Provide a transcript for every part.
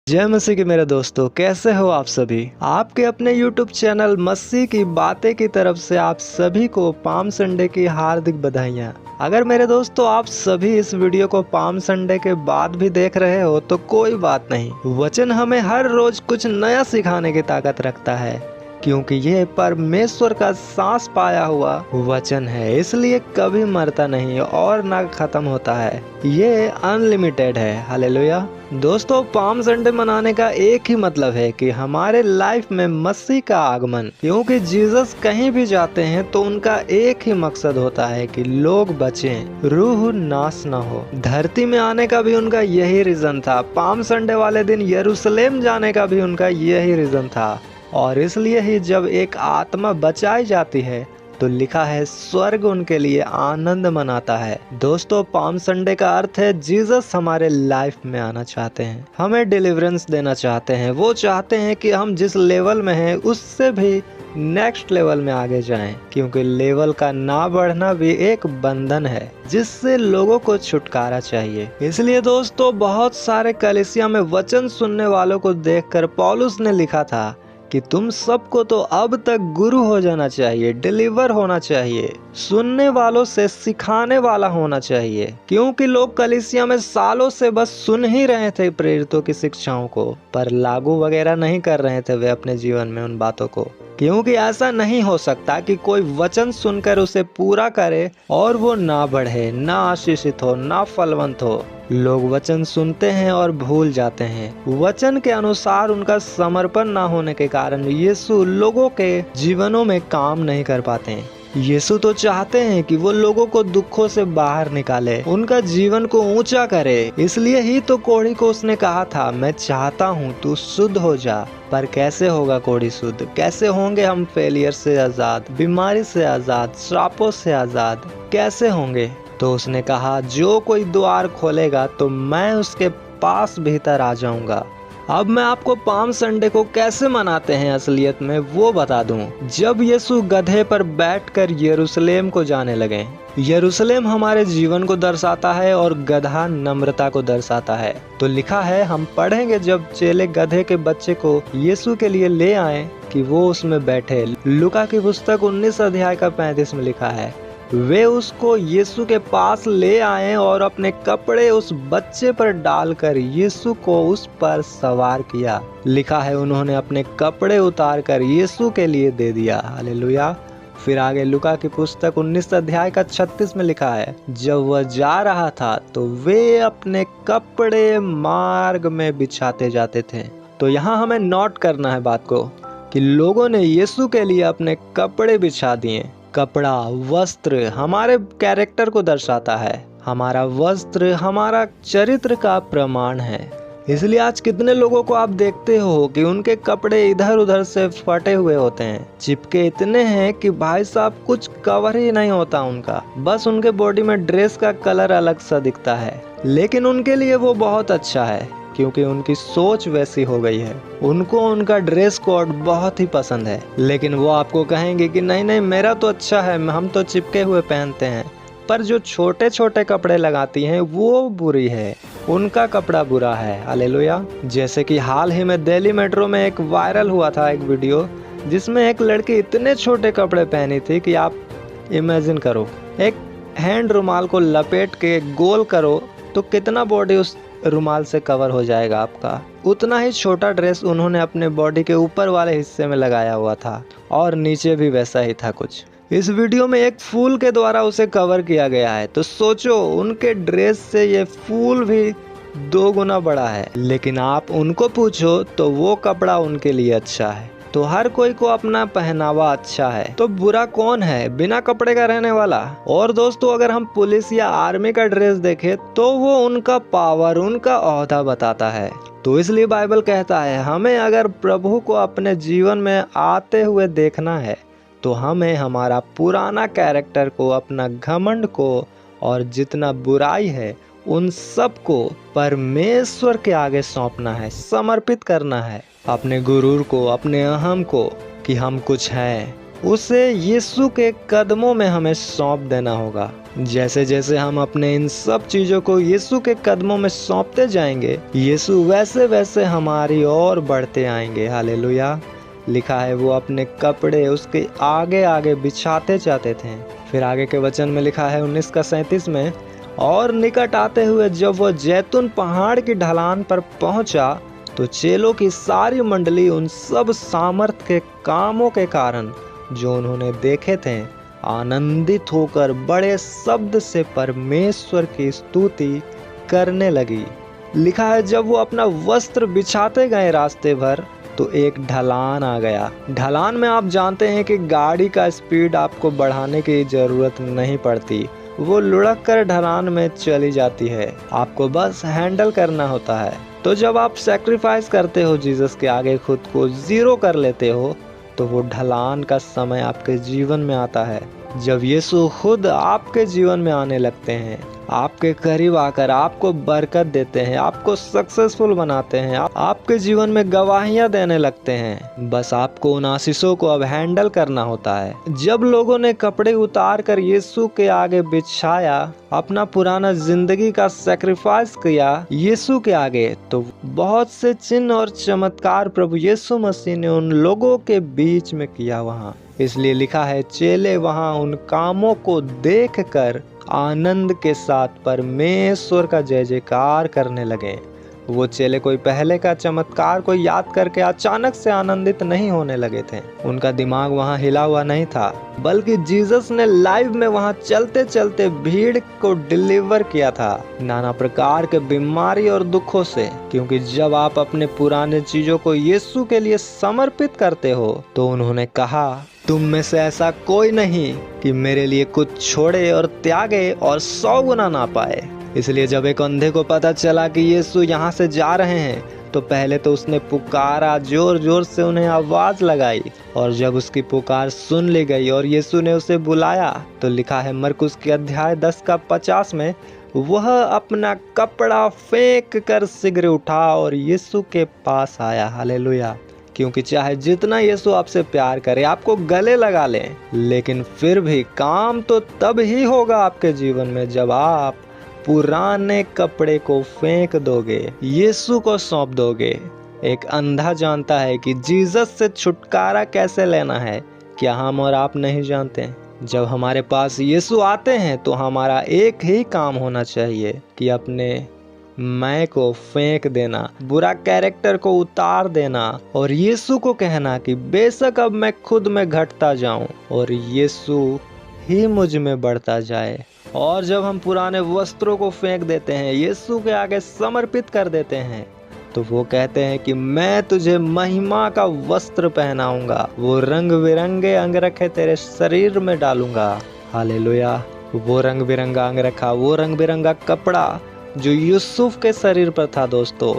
जय मसीह के मेरे दोस्तों, कैसे हो आप सभी। आपके अपने YouTube चैनल मसीह की बातें की तरफ से आप सभी को पाम संडे की हार्दिक बधाइयाँ। अगर मेरे दोस्तों आप सभी इस वीडियो को पाम संडे के बाद भी देख रहे हो तो कोई बात नहीं। वचन हमें हर रोज कुछ नया सिखाने की ताकत रखता है, क्योंकि ये परमेश्वर का सांस पाया हुआ वचन है, इसलिए कभी मरता नहीं और ना खत्म होता है। ये अनलिमिटेड है। हालेलुया। दोस्तों, पाम संडे मनाने का एक ही मतलब है कि हमारे लाइफ में मसीह का आगमन, क्योंकि जीसस कहीं भी जाते हैं तो उनका एक ही मकसद होता है कि लोग बचें, रूह नाश ना हो। धरती में आने का भी उनका यही रीजन था। पाम संडे वाले दिन यरूशलेम जाने का भी उनका यही रीजन था, और इसलिए ही जब एक आत्मा बचाई जाती है तो लिखा है स्वर्ग उनके लिए आनंद मनाता है। दोस्तों, पाम संडे का अर्थ है जीसस हमारे लाइफ में आना चाहते हैं, हमें डिलीवरेंस देना चाहते हैं। वो चाहते हैं कि हम जिस लेवल में हैं उससे भी नेक्स्ट लेवल में आगे जाएं, क्योंकि लेवल का ना बढ़ना भी एक बंधन है जिससे लोगों को छुटकारा चाहिए। इसलिए दोस्तों, बहुत सारे कलीसिया में वचन सुनने वालों को देखकर पौलुस ने लिखा था कि तुम सबको तो अब तक गुरु हो जाना चाहिए, डिलीवर होना चाहिए, सुनने वालों से सिखाने वाला होना चाहिए, क्योंकि लोग कलीसिया में सालों से बस सुन ही रहे थे प्रेरितों की शिक्षाओं को, पर लागू वगैरह नहीं कर रहे थे वे अपने जीवन में उन बातों को। क्योंकि ऐसा नहीं हो सकता कि कोई वचन सुनकर उसे पूरा करे और वो ना बढ़े, ना आशीषित हो, ना फलवंत हो। लोग वचन सुनते हैं और भूल जाते हैं। वचन के अनुसार उनका समर्पण ना होने के कारण यीशु लोगों के जीवनों में काम नहीं कर पाते हैं। यीशु तो चाहते हैं कि वो लोगों को दुखों से बाहर निकाले, उनका जीवन को ऊंचा करे। इसलिए ही तो कोढ़ी को उसने कहा था, मैं चाहता हूँ तू शुद्ध हो जा। पर कैसे होगा कोढ़ी शुद्ध? कैसे होंगे हम फेलियर से आजाद, बीमारी से आजाद, श्रापों से आजाद? कैसे होंगे? तो उसने कहा, जो कोई द्वार खोलेगा तो मैं उसके पास भीतर आ जाऊंगा। अब मैं आपको पाम संडे को कैसे मनाते हैं असलियत में वो बता दूं। जब यीशु गधे पर बैठकर यरूशलेम को जाने लगे। यरूशलेम हमारे जीवन को दर्शाता है और गधा नम्रता को दर्शाता है। तो लिखा है, हम पढ़ेंगे, जब चेले गधे के बच्चे को यीशु के लिए ले आए कि वो उसमें बैठे। लूका की पुस्तक 19 अध्याय का 35 में लिखा है, वे उसको यीशु के पास ले आए और अपने कपड़े उस बच्चे पर डालकर यीशु को उस पर सवार किया। लिखा है, उन्होंने अपने कपड़े उतार कर यीशु के लिए दे दिया। हालेलुया। फिर आगे लूका की पुस्तक 19 अध्याय का 36 में लिखा है, जब वह जा रहा था तो वे अपने कपड़े मार्ग में बिछाते जाते थे। तो यहाँ हमें नोट करना है बात को कि लोगों ने यीशु के लिए अपने कपड़े बिछा दिए। कपड़ा, वस्त्र हमारे कैरेक्टर को दर्शाता है। हमारा वस्त्र हमारा चरित्र का प्रमाण है। इसलिए आज कितने लोगों को आप देखते हो कि उनके कपड़े इधर उधर से फटे हुए होते हैं, चिपके इतने हैं कि भाई साहब कुछ कवर ही नहीं होता उनका। बस उनके बॉडी में ड्रेस का कलर अलग सा दिखता है, लेकिन उनके लिए वो बहुत अच्छा है, क्योंकि उनकी सोच वैसी हो गई है। उनको उनका ड्रेस कोड बहुत ही पसंद है, लेकिन वो आपको कहेंगे कि नहीं नहीं, मेरा तो अच्छा है, हम तो चिपके हुए पहनते हैं। पर जो छोटे छोटे कपड़े लगाती हैं वो बुरी है, उनका कपड़ा बुरा है। हालेलुया। जैसे कि हाल ही में दिल्ली मेट्रो में एक वायरल हुआ था एक वीडियो, जिसमें एक लड़की इतने छोटे कपड़े पहनी थी कि आप इमेजिन करो, एक हैंड रुमाल को लपेट के गोल करो तो कितना बॉडी उस रुमाल से कवर हो जाएगा आपका। उतना ही छोटा ड्रेस उन्होंने अपने बॉडी के ऊपर वाले हिस्से में लगाया हुआ था, और नीचे भी वैसा ही था कुछ। इस वीडियो में एक फूल के द्वारा उसे कवर किया गया है। तो सोचो, उनके ड्रेस से ये फूल भी 2 गुना बड़ा है, लेकिन आप उनको पूछो तो वो कपड़ा उनके लिए अच्छा है। तो हर कोई को अपना पहनावा अच्छा है, तो बुरा कौन है बिना कपड़े का रहने वाला। और दोस्तों, अगर हम पुलिस या आर्मी का ड्रेस देखें तो वो उनका पावर, उनका ओहदा बताता है। तो इसलिए बाइबल कहता है, हमें अगर प्रभु को अपने जीवन में आते हुए देखना है तो हमें हमारा पुराना कैरेक्टर को, अपना घमंड को और जितना बुराई है उन सब को परमेश्वर के आगे सौंपना है, समर्पित करना है। अपने गुरूर को, अपने अहम को कि हम कुछ हैं, उसे यीशु के कदमों में हमें सौंप देना होगा। जैसे जैसे हम अपने इन सब चीजों को यीशु के कदमों में सौंपते जाएंगे, यीशु वैसे वैसे हमारी ओर बढ़ते आएंगे। हालेलुया। लिखा है वो अपने कपड़े उसके आगे आगे बिछाते जाते थे। फिर आगे के वचन में लिखा है 19:37 में, और निकट आते हुए जब वह जैतून पहाड़ की ढलान पर पहुंचा तो चेलों की सारी मंडली उन सब सामर्थ के कामों के कारण जो उन्होंने देखे थे आनंदित होकर बड़े शब्द से परमेश्वर की स्तुति करने लगी। लिखा है जब वो अपना वस्त्र बिछाते गए रास्ते भर तो एक ढलान आ गया। ढलान में आप जानते हैं कि गाड़ी का स्पीड आपको बढ़ाने की जरूरत नहीं पड़ती, वो लुढ़क कर ढलान में चली जाती है, आपको बस हैंडल करना होता है। तो जब आप सैक्रिफाइस करते हो जीसस के आगे, खुद को जीरो कर लेते हो, तो वो ढलान का समय आपके जीवन में आता है। जब यीशु खुद आपके जीवन में आने लगते हैं, आपके करीब आकर आपको बरकत देते हैं, आपको सक्सेसफुल बनाते हैं, आपके जीवन में गवाहियां देने लगते हैं, बस आपको उन आशीषों को अब हैंडल करना होता है। जब लोगों ने कपड़े उतार कर यीशु के आगे बिछाया, अपना पुराना जिंदगी का सैक्रिफाइस किया यीशु के आगे, तो बहुत से चिन्ह और चमत्कार प्रभु यीशु मसीह ने उन लोगों के बीच में किया वहाँ। इसलिए लिखा है चेले वहाँ उन कामों को देखकर आनंद के साथ परमेश्वर का जय जयकार करने लगे। वो चेले कोई पहले का चमत्कार को याद करके अचानक से आनंदित नहीं होने लगे थे। उनका दिमाग वहाँ हिला हुआ नहीं था, बल्कि जीसस ने लाइव में वहाँ चलते चलते भीड़ को डिलीवर किया था नाना प्रकार के बीमारी और दुखों से। क्योंकि जब आप अपने पुराने चीजों को यीशु के लिए समर्पित करते हो, तो उन्होंने कहा तुम में से ऐसा कोई नहीं कि मेरे लिए कुछ छोड़े और त्यागे और 100 गुना ना पाए। इसलिए जब एक अंधे को पता चला कि यीशु यहाँ से जा रहे हैं, तो पहले तो उसने पुकारा, जोर जोर से उन्हें आवाज लगाई, और जब उसकी पुकार सुन ली गई और यीशु ने उसे बुलाया, तो लिखा है मरकुस के अध्याय 10:50 में, वह अपना कपड़ा फेंक कर शीघ्र उठा और यीशु के पास आया। हालेलुया। क्योंकि चाहे जितना यीशु आपसे प्यार करे, आपको गले लगा ले, लेकिन फिर भी काम तो तब ही होगा आपके जीवन में जब आप पुराने कपड़े को फेंक दोगे, यीशु को सौंप दोगे। एक अंधा जानता है कि जीसस से छुटकारा कैसे लेना है, क्या हम और आप नहीं जानते? जब हमारे पास यीशु आते हैं तो हमारा एक ही काम होना चाहिए कि अपने मैं को फेंक देना, बुरा कैरेक्टर को उतार देना और यीशु को कहना कि बेशक अब मैं खुद में घटता जाऊं और यीशु ही मुझ में बढ़ता जाए। और जब हम पुराने वस्त्रों को फेंक देते हैं, यीशु के आगे समर्पित कर देते हैं, तो वो कहते हैं कि मैं तुझे महिमा का वस्त्र पहनाऊंगा, वो रंग बिरंगे अंगरखे तेरे शरीर में डालूंगा। हालेलुया। वो रंग बिरंगा अंगरखा, वो रंग बिरंगा कपड़ा जो यूसुफ के शरीर पर था। दोस्तों,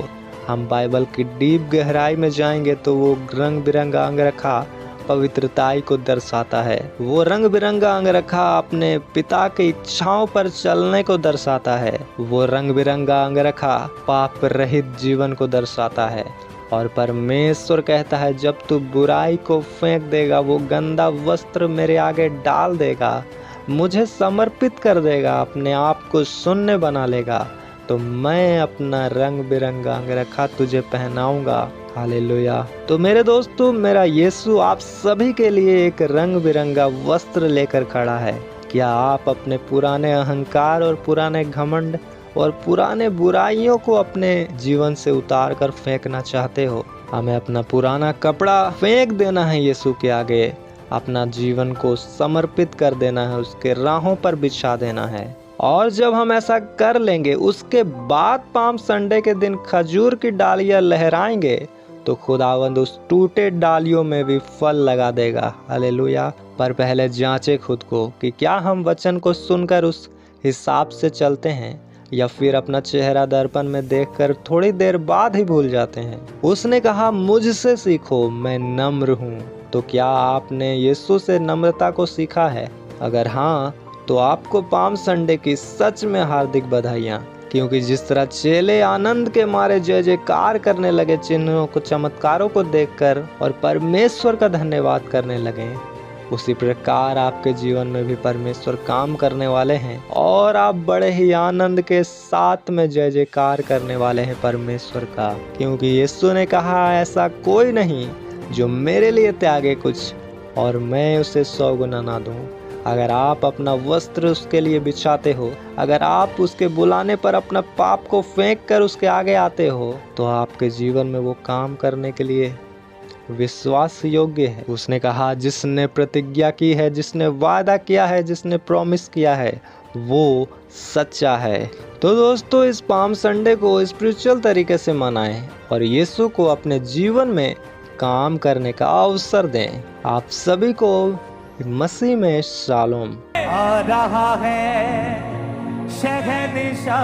हम बाइबल की डीप गहराई में जाएंगे तो वो रंग बिरंगा अंगरखा पवित्रताई को दर्शाता है। वो रंग बिरंगा अंगरखा अपने पिता की इच्छाओं पर चलने को दर्शाता है। वो रंग बिरंगा अंगरखा पाप रहित जीवन को दर्शाता है। और परमेश्वर कहता है जब तू बुराई को फेंक देगा, वो गंदा वस्त्र मेरे आगे डाल देगा, मुझे समर्पित कर देगा, अपने आप को शून्य बना लेगा, तो मैं अपना रंग बिरंगा अंगरखा तुझे पहनाऊंगा। हालेलुया। तो मेरे दोस्तों, मेरा यीशु आप सभी के लिए एक रंग बिरंगा वस्त्र लेकर खड़ा है। क्या आप अपने पुराने अहंकार और पुराने घमंड और पुराने बुराइयों को अपने जीवन से उतार कर फेंकना चाहते हो? हमें अपना पुराना कपड़ा फेंक देना है यीशु के आगे, अपना जीवन को समर्पित कर देना है, उसके राहों पर बिछा देना है। और जब हम ऐसा कर लेंगे, उसके बाद पाम संडे के दिन खजूर की डालियां लहराएंगे, तो खुदावंद उस टूटे डालियों में भी फल लगा देगा। हालेलुया। पर पहले जांचे खुद को कि क्या हम वचन को सुनकर उस हिसाब से चलते हैं, या फिर अपना चेहरा दर्पण में देखकर थोड़ी देर बाद ही भूल जाते हैं। उसने कहा मुझसे सीखो, मैं नम्र हूँ। तो क्या आपने यीशु से नम्रता को सीखा है? अगर हाँ, तो आपको पाम संडे की सच में हार्दिक बधाइयाँ। क्योंकि जिस तरह चेले आनंद के मारे जय जयकार करने लगे चिन्हों को, चमत्कारों को देखकर, और परमेश्वर का धन्यवाद करने लगे, उसी प्रकार आपके जीवन में भी परमेश्वर काम करने वाले हैं और आप बड़े ही आनंद के साथ में जय जयकार करने वाले हैं परमेश्वर का, क्योंकि यीशु ने कहा ऐसा कोई नहीं जो मेरे लिए त्यागे कुछ और मैं उसे 100 गुना ना दूं। अगर आप अपना वस्त्र उसके लिए बिछाते हो, अगर आप उसके बुलाने पर अपना पाप को फेंक कर उसके आगे आते हो, तो आपके जीवन में वो काम करने के लिए विश्वास योग्य है। उसने कहा जिसने प्रतिज्ञा की है, जिसने वादा किया है, जिसने प्रॉमिस किया है, वो सच्चा है। तो दोस्तों, इस पाम संडे को स्पिरिचुअल तरीके से मनाएं और यीशु को अपने जीवन में काम करने का अवसर दें। आप सभी को मसीह में शालोम। आ रहा है शहंशाह,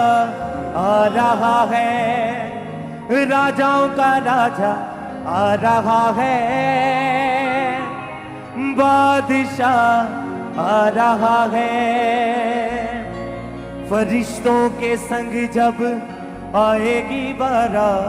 आ रहा है राजाओं का राजा, आ रहा है बादशाह, आ रहा है। फरिश्तों के संग जब आएगी बारात।